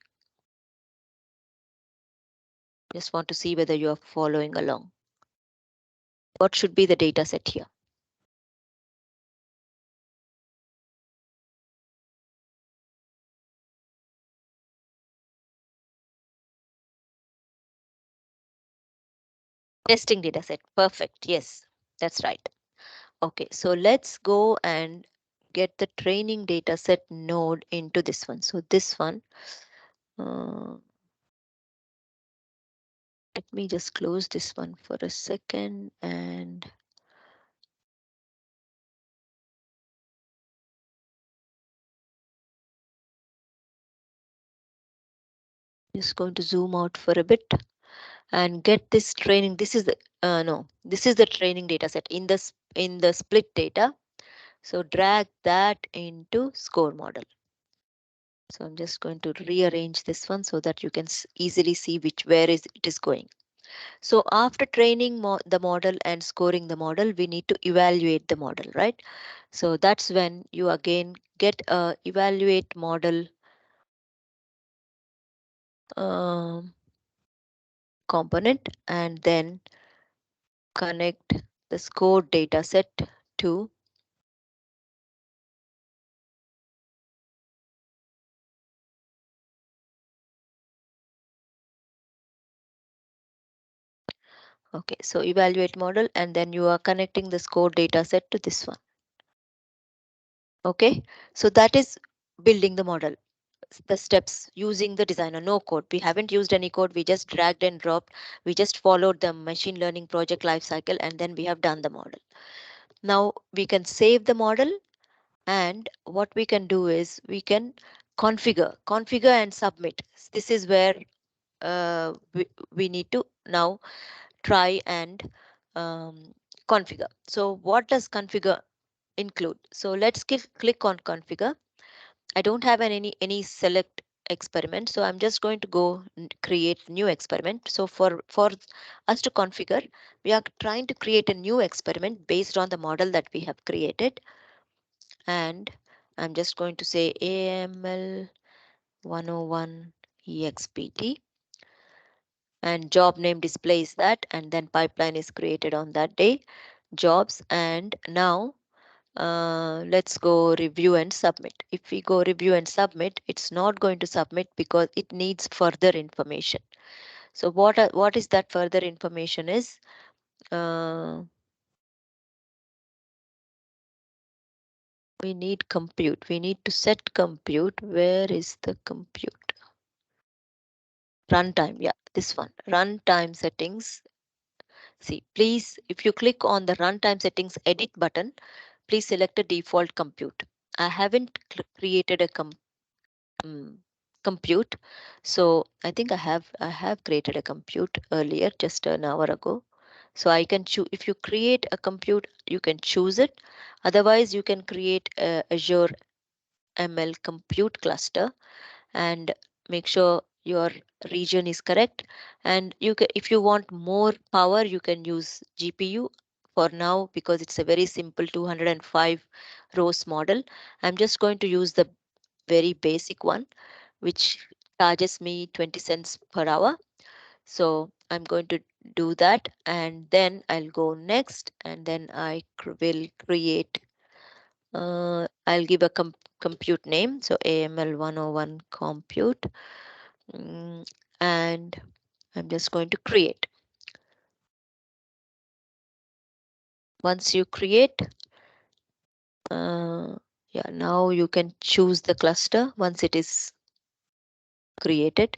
[SPEAKER 2] Just want to see whether you are following along. What should be the data set here? Testing data set. Perfect. Yes, that's right. Okay, so let's go and get the training data set node into this one. So this one, uh, let me just close this one for a second and just going to zoom out for a bit and get this training. This is the no, this is the training data set in in the split data. So drag that into score model. So I'm just going to rearrange this one so that you can easily see where is it is going. So after training the model and scoring the model, we need to evaluate the model, right? So that's when you again get a evaluate model um, component and then connect the score data set to. Okay, so evaluate model and then you are connecting the score data set to this one. Okay, so that is building the model, the steps using the designer, no code. We haven't used any code. We just dragged and dropped. We just followed the machine learning project lifecycle and then we have done the model. Now we can save the model and what we can do is we can configure and submit. This is where we need to now try and configure. So what does configure include? So let's click on configure. I don't have any select experiment, so I'm just going to go create new experiment. So for us to configure, we are trying to create a new experiment based on the model that we have created, and I'm just going to say AML 101 EXPT, and job name displays that, and then pipeline is created on that day, jobs, and now let's go review and submit. If we go review and submit, it's not going to submit because it needs further information. So what is that further information is? Uh, we need compute. We need to set compute. Where is the compute? Runtime. Yeah, this one. Runtime settings. See, please, if you click on the runtime settings edit button, please select a default compute. I haven't created a um, compute. So I think I have created a compute earlier, just an hour ago. So I can choose, if you create a compute, you can choose it. Otherwise, you can create a Azure ML compute cluster and make sure your region is correct. And you can, if you want more power, you can use GPU. For now, because it's a very simple 205 rows model, I'm just going to use the very basic one, which charges me 20 cents per hour. So I'm going to do that and then I'll go next and then I will create, I'll give a compute name. So AML 101 compute. Mm, and I'm just going to create. Once you create, yeah, now you can choose the cluster once it is created.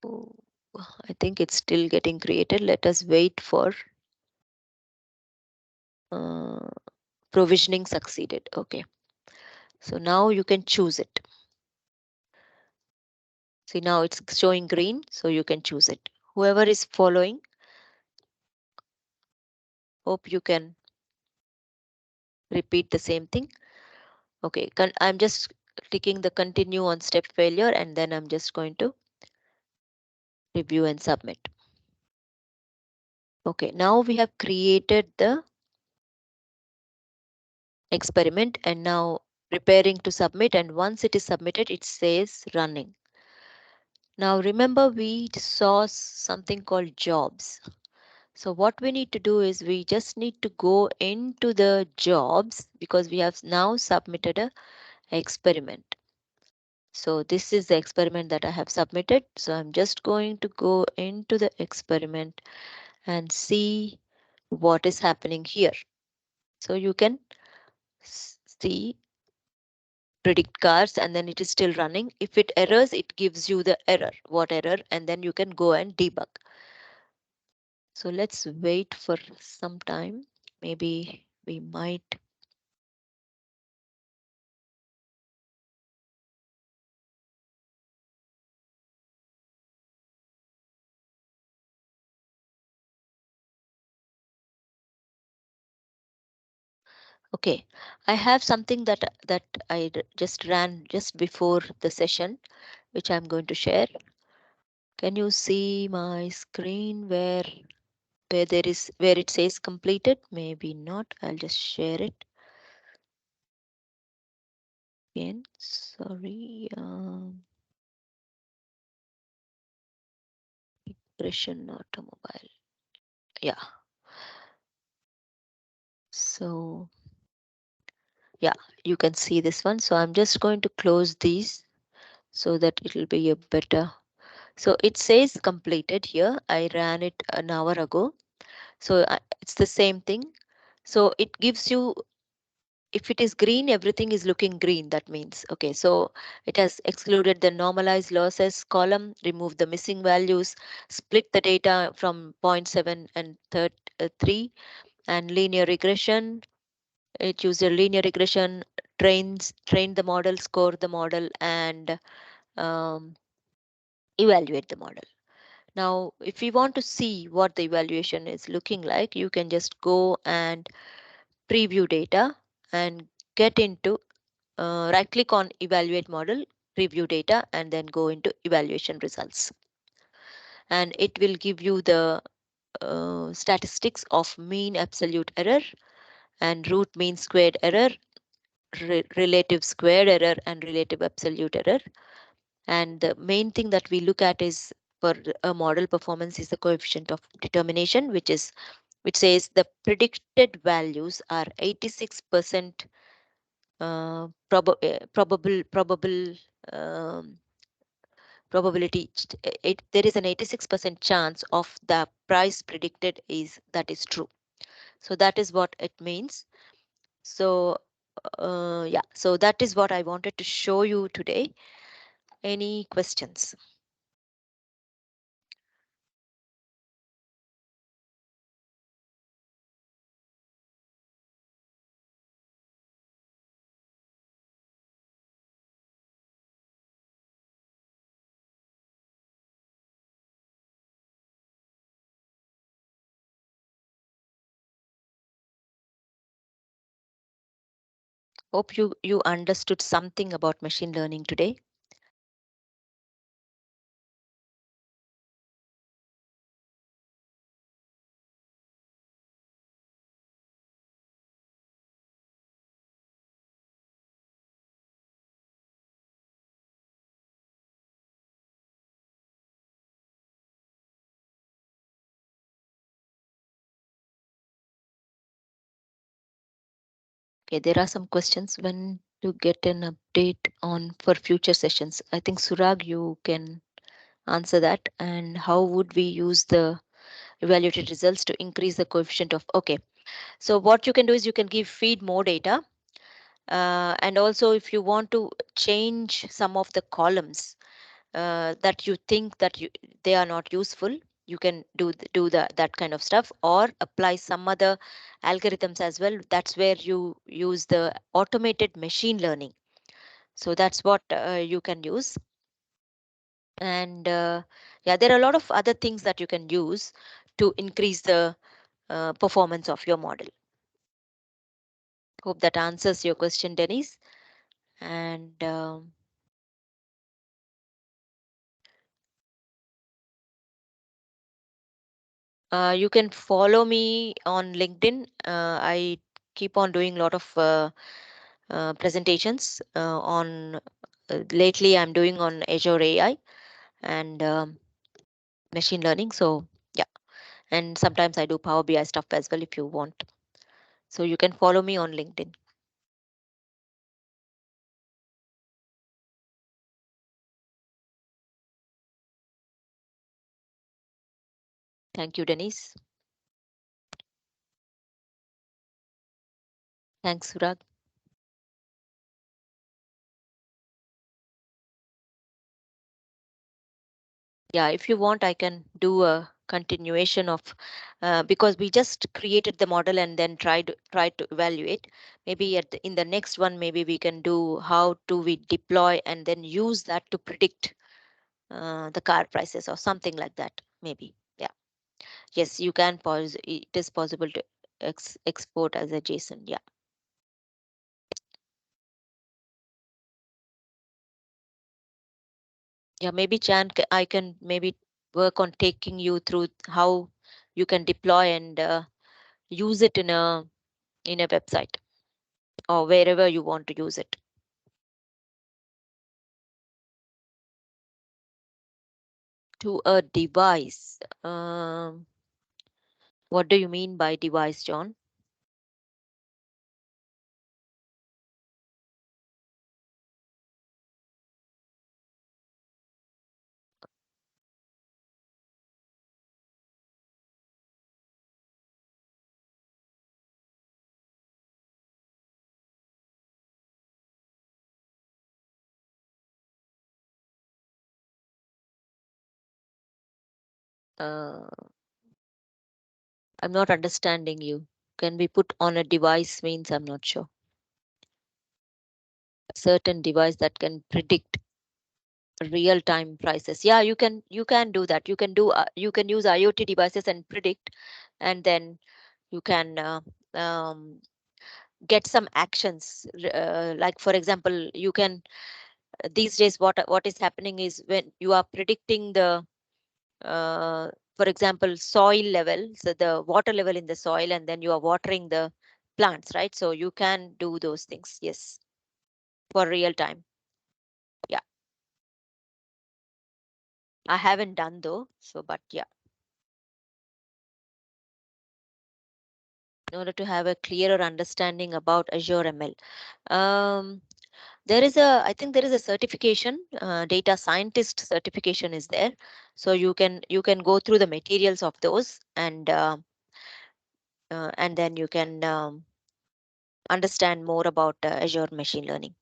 [SPEAKER 2] Oh, I think it's still getting created. Let us wait for uh, provisioning succeeded. Okay. So now you can choose it. See, now it's showing green, so you can choose it. Whoever is following, hope you can repeat the same thing. Okay, I'm just clicking the continue on step failure and then I'm just going to review and submit. Okay, now we have created the experiment and now preparing to submit, and once it is submitted, it says running. Now remember we saw something called jobs. So what we need to do is we just need to go into the jobs because we have now submitted a experiment. So this is the experiment that I have submitted. So I'm just going to go into the experiment and see what is happening here. So you can see predict cars, and then it is still running. If it errors, it gives you the error, what error, and then you can go and debug. So let's wait for some time. Maybe we might. Okay, I have something that just ran just before the session, which I'm going to share. Can you see my screen where it says completed? Maybe not. I'll just share it again. Sorry. Impression automobile. Yeah. So yeah, you can see this one. So I'm just going to close these so that it will be a better. So it says completed here. I ran it an hour ago. So it's the same thing. So it gives you, if it is green, everything is looking green. That means, okay, so it has excluded the normalized losses column, removed the missing values, split the data from zero point 0.7 and 3, and linear regression. It used a linear regression, trained the model, score the model, and um, evaluate the model. Now, if we want to see what the evaluation is looking like, you can just go and preview data and get into right click on evaluate model, preview data, and then go into evaluation results. And it will give you the statistics of mean absolute error and root mean squared error, relative squared error, and relative absolute error. And the main thing that we look at is for a model performance is the coefficient of determination, which says the predicted values are 86% probable um, probability. There is an 86% chance of the price predicted is true. So that is what it means. So yeah, so that is what I wanted to show you today. Any questions? Hope you understood something about machine learning today. Okay, there are some questions. When to get an update on for future sessions? I think Surag, you can answer that. And how would we use the evaluated results to increase the coefficient of? Okay, so what you can do is you can feed more data, and also if you want to change some of the columns that you think that they are not useful, you can do that kind of stuff, or apply some other algorithms as well. That's where you use the automated machine learning. So that's what you can use. And yeah, there are a lot of other things that you can use to increase the performance of your model. Hope that answers your question, Denise. And you can follow me on LinkedIn. I keep on doing a lot of presentations on. Lately, I'm doing on Azure AI and machine learning. So yeah, and sometimes I do Power BI stuff as well if you want. So you can follow me on LinkedIn. Thank you, Denise. Thanks, Surag. Yeah, if you want, I can do a continuation of because we just created the model and then tried to evaluate. Maybe in the next one, maybe we can do how do we deploy and then use that to predict the car prices or something like that. Maybe, yeah. Yes, you can pause. It is possible to export as a JSON. Yeah. Yeah, maybe I can maybe work on taking you through how you can deploy and use it in a website or wherever you want to use it. To a device. What do you mean by device, John? Uh, I'm not understanding you. Can we put on a device means I'm not sure. A certain device that can predict real time prices. Yeah, you can do that. You can use IoT devices and predict, and then you can get some actions. Like for example, you can these days what is happening is when you are predicting the for example soil level, so the water level in the soil, and then you are watering the plants, right? So you can do those things, yes, for real time. Yeah, I haven't done though, so but yeah, in order to have a clearer understanding about Azure ML. Um, there is a, I think there is a certification, data scientist certification is there. So you can go through the materials of those and then you can understand more about Azure machine learning.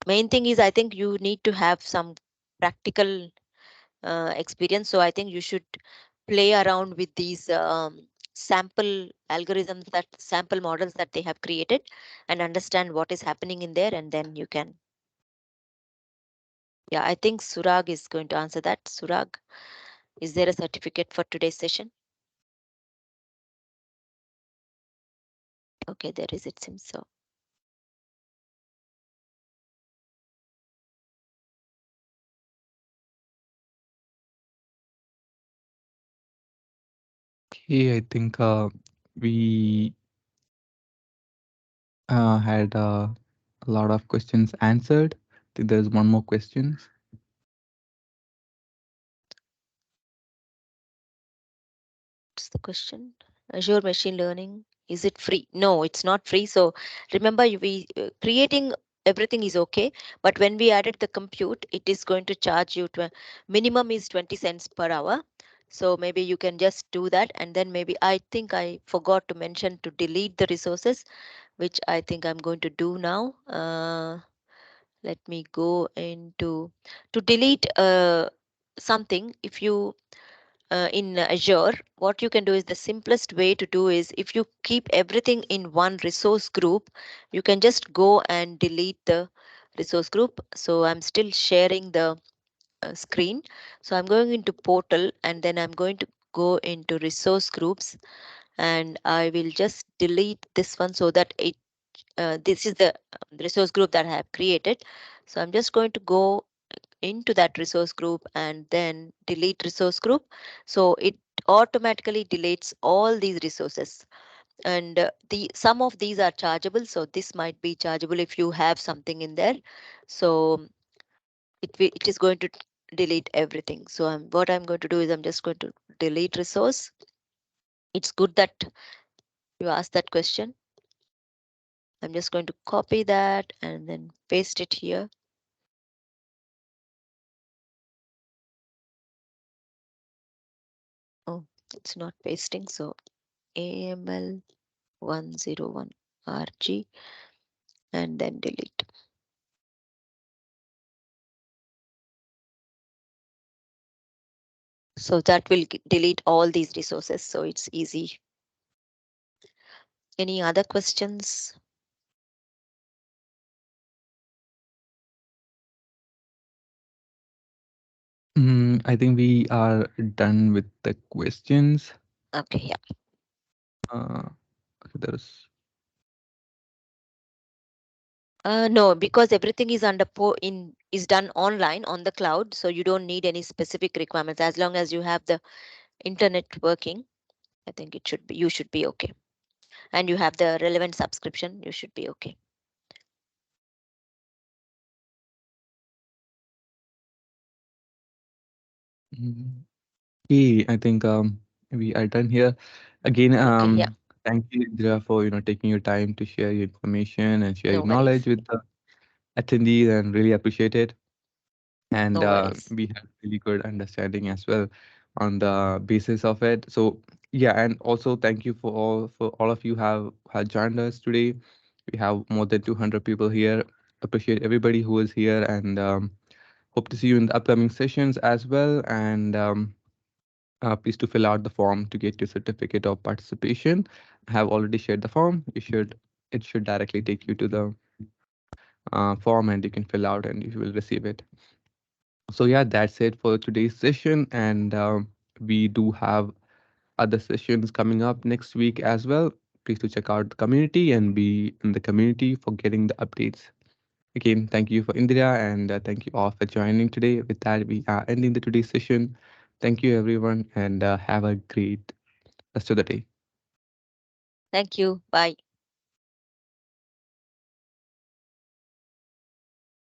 [SPEAKER 2] Main thing is I think you need to have some practical experience. So I think you should play around with these sample algorithms, that sample models that they have created, and understand what is happening in there, and then you can. Yeah, I think Surag is going to answer that. Surag, is there a certificate for today's session? Okay, there is, it seems so.
[SPEAKER 1] Okay, I think we had a lot of questions answered. I think there's one more question.
[SPEAKER 2] What's the question? Azure Machine Learning, is it free? No, it's not free. So remember, we creating everything is okay, but when we added the compute, it is going to charge you to minimum is 20 cents per hour. So maybe you can just do that, and then maybe I think I forgot to mention to delete the resources, which I think I'm going to do now. Let me go into to delete something. If you in Azure, what you can do is the simplest way to do is if you keep everything in one resource group, you can just go and delete the resource group. So I'm still sharing the screen. So I'm going into portal and then I'm going to go into resource groups, and I will just delete this one so that it this is the resource group that I have created. So I'm just going to go into that resource group and then delete resource group. So it automatically deletes all these resources, and the some of these are chargeable, so this might be chargeable if you have something in there. So it is going to delete everything. So what I'm going to do is I'm just going to delete resource. It's good that you asked that question. I'm just going to copy that and then paste it here. It's not pasting. So AML 101 RG and then delete. So that will delete all these resources. So it's easy. Any other questions?
[SPEAKER 1] I think we are done with the questions.
[SPEAKER 2] Okay, yeah.
[SPEAKER 1] Uh, there's
[SPEAKER 2] No, because everything is under is done online on the cloud, so you don't need any specific requirements. As long as you have the internet working, I think it should be you should be okay, and you have the relevant subscription, you should be okay.
[SPEAKER 1] mm, okay. I think we are done here. Again,
[SPEAKER 2] Okay, yeah,
[SPEAKER 1] thank you, Indira, for taking your time to share your information and share your
[SPEAKER 2] no
[SPEAKER 1] knowledge
[SPEAKER 2] worries,
[SPEAKER 1] with the attendees, and really appreciate it. And
[SPEAKER 2] no worries.
[SPEAKER 1] we have really good understanding as well on the basis of it. So yeah, and also thank you for all of you have joined us today. We have more than 200 people here. Appreciate everybody who is here, and hope to see you in the upcoming sessions as well. And please to fill out the form to get your certificate of participation. I have already shared the form. It should directly take you to the form, and you can fill out and you will receive it. So yeah, that's it for today's session, and we do have other sessions coming up next week as well. Please to check out the community and be in the community for getting the updates. Again, thank you for Indira, and thank you all for joining today. With that, we are ending the today's session. Thank you everyone, and have a great rest of the day.
[SPEAKER 2] Thank you. Bye.